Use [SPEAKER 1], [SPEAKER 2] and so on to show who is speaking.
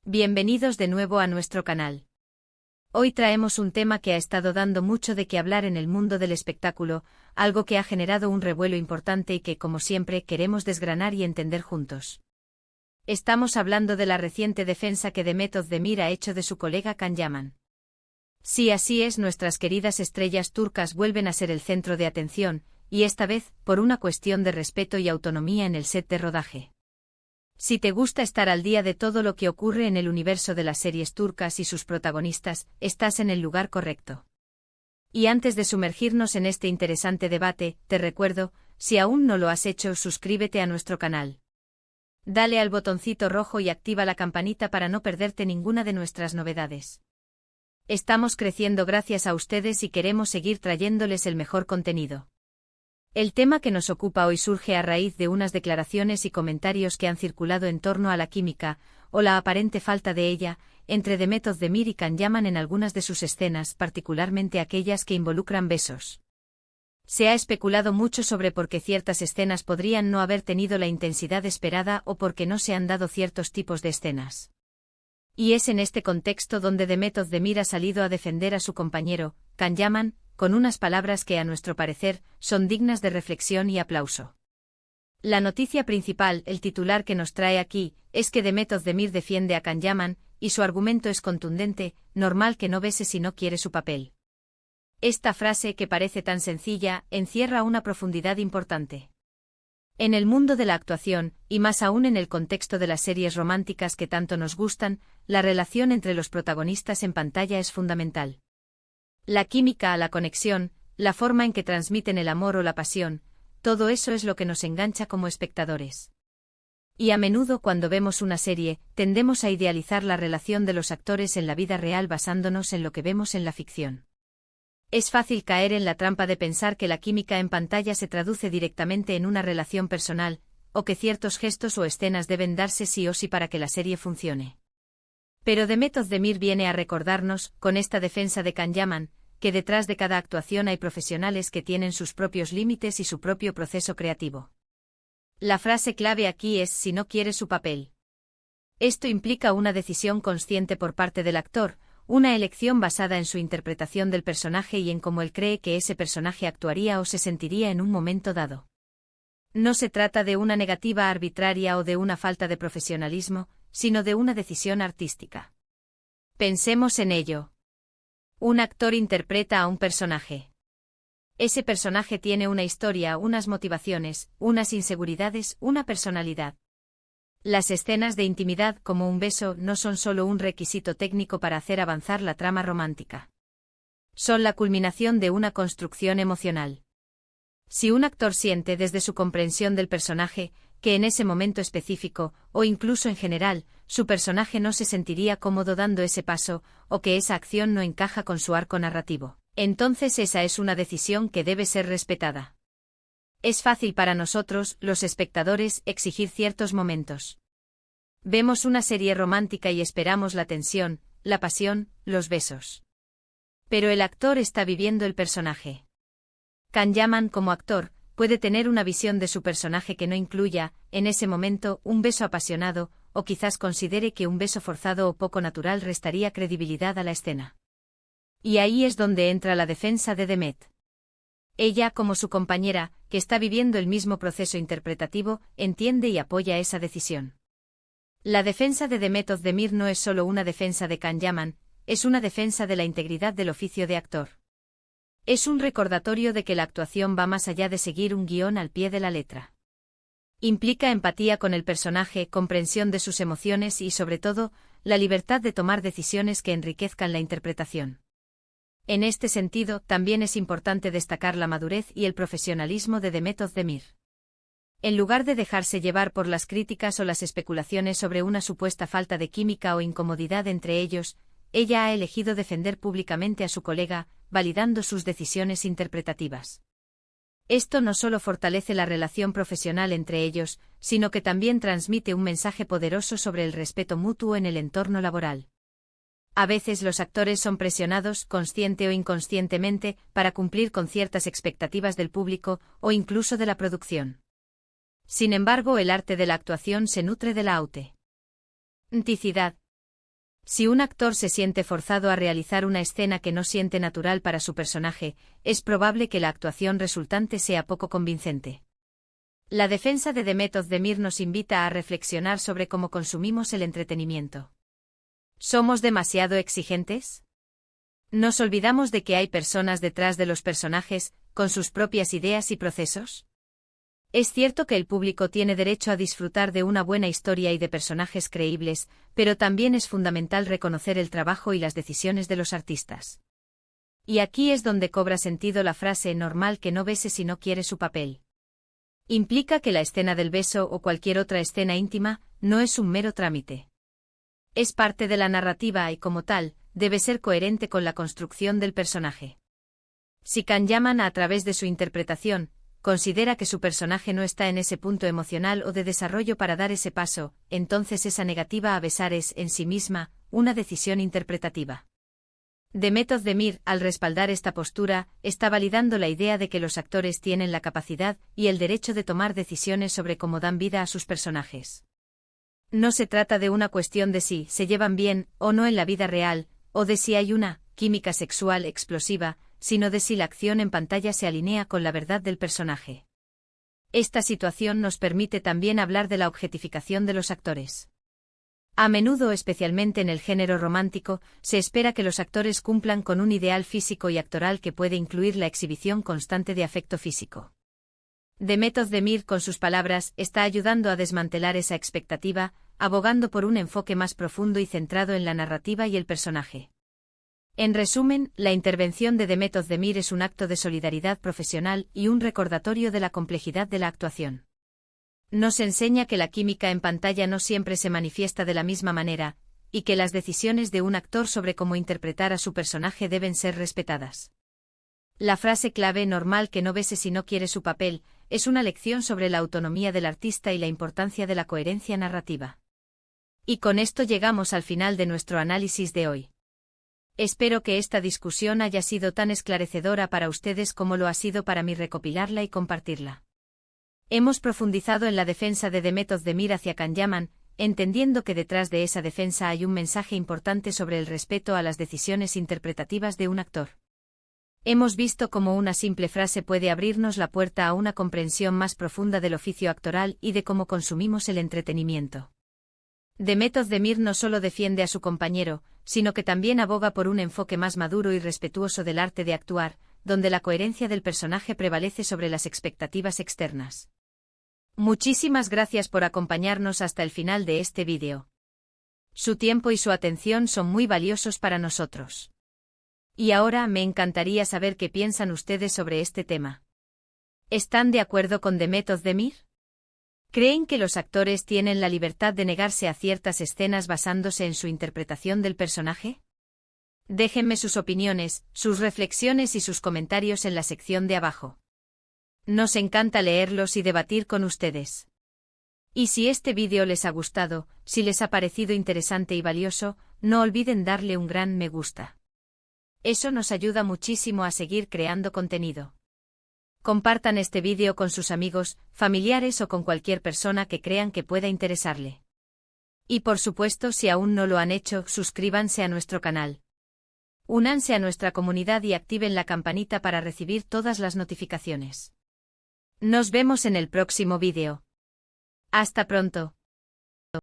[SPEAKER 1] Bienvenidos de nuevo a nuestro canal. Hoy traemos un tema que ha estado dando mucho de qué hablar en el mundo del espectáculo, algo que ha generado un revuelo importante y que, como siempre, queremos desgranar y entender juntos. Estamos hablando de la reciente defensa que Demet Özdemir ha hecho de su colega Can Yaman. Sí, así es, nuestras queridas estrellas turcas vuelven a ser el centro de atención, y esta vez, por una cuestión de respeto y autonomía en el set de rodaje. Si te gusta estar al día de todo lo que ocurre en el universo de las series turcas y sus protagonistas, estás en el lugar correcto. Y antes de sumergirnos en este interesante debate, te recuerdo, si aún no lo has hecho, suscríbete a nuestro canal. Dale al botoncito rojo y activa la campanita para no perderte ninguna de nuestras novedades. Estamos creciendo gracias a ustedes y queremos seguir trayéndoles el mejor contenido. El tema que nos ocupa hoy surge a raíz de unas declaraciones y comentarios que han circulado en torno a la química, o la aparente falta de ella, entre Demet Özdemir y Can Yaman en algunas de sus escenas, particularmente aquellas que involucran besos. Se ha especulado mucho sobre por qué ciertas escenas podrían no haber tenido la intensidad esperada o por qué no se han dado ciertos tipos de escenas. Y es en este contexto donde Demet Özdemir ha salido a defender a su compañero, Can Yaman, con unas palabras que a nuestro parecer son dignas de reflexión y aplauso. La noticia principal, el titular que nos trae aquí, es que Demet Özdemir defiende a Can Yaman, y su argumento es contundente: normal que no bese si no quiere su papel. Esta frase, que parece tan sencilla, encierra una profundidad importante. En el mundo de la actuación, y más aún en el contexto de las series románticas que tanto nos gustan, la relación entre los protagonistas en pantalla es fundamental. La química, la conexión, la forma en que transmiten el amor o la pasión, todo eso es lo que nos engancha como espectadores. Y a menudo cuando vemos una serie, tendemos a idealizar la relación de los actores en la vida real basándonos en lo que vemos en la ficción. Es fácil caer en la trampa de pensar que la química en pantalla se traduce directamente en una relación personal, o que ciertos gestos o escenas deben darse sí o sí para que la serie funcione. Pero Demet Özdemir viene a recordarnos, con esta defensa de Can Yaman, que detrás de cada actuación hay profesionales que tienen sus propios límites y su propio proceso creativo. La frase clave aquí es: si no quiere su papel. Esto implica una decisión consciente por parte del actor, una elección basada en su interpretación del personaje y en cómo él cree que ese personaje actuaría o se sentiría en un momento dado. No se trata de una negativa arbitraria o de una falta de profesionalismo, sino de una decisión artística. Pensemos en ello. Un actor interpreta a un personaje. Ese personaje tiene una historia, unas motivaciones, unas inseguridades, una personalidad. Las escenas de intimidad, como un beso, no son solo un requisito técnico para hacer avanzar la trama romántica. Son la culminación de una construcción emocional. Si un actor siente desde su comprensión del personaje, que en ese momento específico, o incluso en general, su personaje no se sentiría cómodo dando ese paso, o que esa acción no encaja con su arco narrativo, entonces esa es una decisión que debe ser respetada. Es fácil para nosotros, los espectadores, exigir ciertos momentos. Vemos una serie romántica y esperamos la tensión, la pasión, los besos. Pero el actor está viviendo el personaje. Can Yaman, como actor, puede tener una visión de su personaje que no incluya, en ese momento, un beso apasionado, o quizás considere que un beso forzado o poco natural restaría credibilidad a la escena. Y ahí es donde entra la defensa de Demet. Ella, como su compañera, que está viviendo el mismo proceso interpretativo, entiende y apoya esa decisión. La defensa de Demet Özdemir no es solo una defensa de Can Yaman, es una defensa de la integridad del oficio de actor. Es un recordatorio de que la actuación va más allá de seguir un guión al pie de la letra. Implica empatía con el personaje, comprensión de sus emociones y, sobre todo, la libertad de tomar decisiones que enriquezcan la interpretación. En este sentido, también es importante destacar la madurez y el profesionalismo de Demet Özdemir. En lugar de dejarse llevar por las críticas o las especulaciones sobre una supuesta falta de química o incomodidad entre ellos, ella ha elegido defender públicamente a su colega, validando sus decisiones interpretativas. Esto no solo fortalece la relación profesional entre ellos, sino que también transmite un mensaje poderoso sobre el respeto mutuo en el entorno laboral. A veces los actores son presionados, consciente o inconscientemente, para cumplir con ciertas expectativas del público, o incluso de la producción. Sin embargo, el arte de la actuación se nutre de la autenticidad. Si un actor se siente forzado a realizar una escena que no siente natural para su personaje, es probable que la actuación resultante sea poco convincente. La defensa de Demet Özdemir nos invita a reflexionar sobre cómo consumimos el entretenimiento. ¿Somos demasiado exigentes? ¿Nos olvidamos de que hay personas detrás de los personajes, con sus propias ideas y procesos? Es cierto que el público tiene derecho a disfrutar de una buena historia y de personajes creíbles, pero también es fundamental reconocer el trabajo y las decisiones de los artistas. Y aquí es donde cobra sentido la frase normal que no bese si no quiere su papel. Implica que la escena del beso o cualquier otra escena íntima no es un mero trámite. Es parte de la narrativa y, como tal, debe ser coherente con la construcción del personaje. Si Can Yaman, a través de su interpretación, considera que su personaje no está en ese punto emocional o de desarrollo para dar ese paso, entonces esa negativa a besar es, en sí misma, una decisión interpretativa. Demet Özdemir, al respaldar esta postura, está validando la idea de que los actores tienen la capacidad y el derecho de tomar decisiones sobre cómo dan vida a sus personajes. No se trata de una cuestión de si se llevan bien o no en la vida real, o de si hay una química sexual explosiva, sino de si la acción en pantalla se alinea con la verdad del personaje. Esta situación nos permite también hablar de la objetificación de los actores. A menudo, especialmente en el género romántico, se espera que los actores cumplan con un ideal físico y actoral que puede incluir la exhibición constante de afecto físico. Demet Özdemir, con sus palabras, está ayudando a desmantelar esa expectativa, abogando por un enfoque más profundo y centrado en la narrativa y el personaje. En resumen, la intervención de Demet Özdemir es un acto de solidaridad profesional y un recordatorio de la complejidad de la actuación. Nos enseña que la química en pantalla no siempre se manifiesta de la misma manera, y que las decisiones de un actor sobre cómo interpretar a su personaje deben ser respetadas. La frase clave normal que no bese si no quiere su papel, es una lección sobre la autonomía del artista y la importancia de la coherencia narrativa. Y con esto llegamos al final de nuestro análisis de hoy. Espero que esta discusión haya sido tan esclarecedora para ustedes como lo ha sido para mí recopilarla y compartirla. Hemos profundizado en la defensa de Demet Özdemir hacia Can Yaman, entendiendo que detrás de esa defensa hay un mensaje importante sobre el respeto a las decisiones interpretativas de un actor. Hemos visto cómo una simple frase puede abrirnos la puerta a una comprensión más profunda del oficio actoral y de cómo consumimos el entretenimiento. Demet Özdemir no solo defiende a su compañero, sino que también aboga por un enfoque más maduro y respetuoso del arte de actuar, donde la coherencia del personaje prevalece sobre las expectativas externas. Muchísimas gracias por acompañarnos hasta el final de este vídeo. Su tiempo y su atención son muy valiosos para nosotros. Y ahora me encantaría saber qué piensan ustedes sobre este tema. ¿Están de acuerdo con Demet Özdemir? ¿Creen que los actores tienen la libertad de negarse a ciertas escenas basándose en su interpretación del personaje? Déjenme sus opiniones, sus reflexiones y sus comentarios en la sección de abajo. Nos encanta leerlos y debatir con ustedes. Y si este vídeo les ha gustado, si les ha parecido interesante y valioso, no olviden darle un gran me gusta. Eso nos ayuda muchísimo a seguir creando contenido. Compartan este vídeo con sus amigos, familiares o con cualquier persona que crean que pueda interesarle. Y por supuesto, si aún no lo han hecho, suscríbanse a nuestro canal. Únanse a nuestra comunidad y activen la campanita para recibir todas las notificaciones. Nos vemos en el próximo vídeo. Hasta pronto.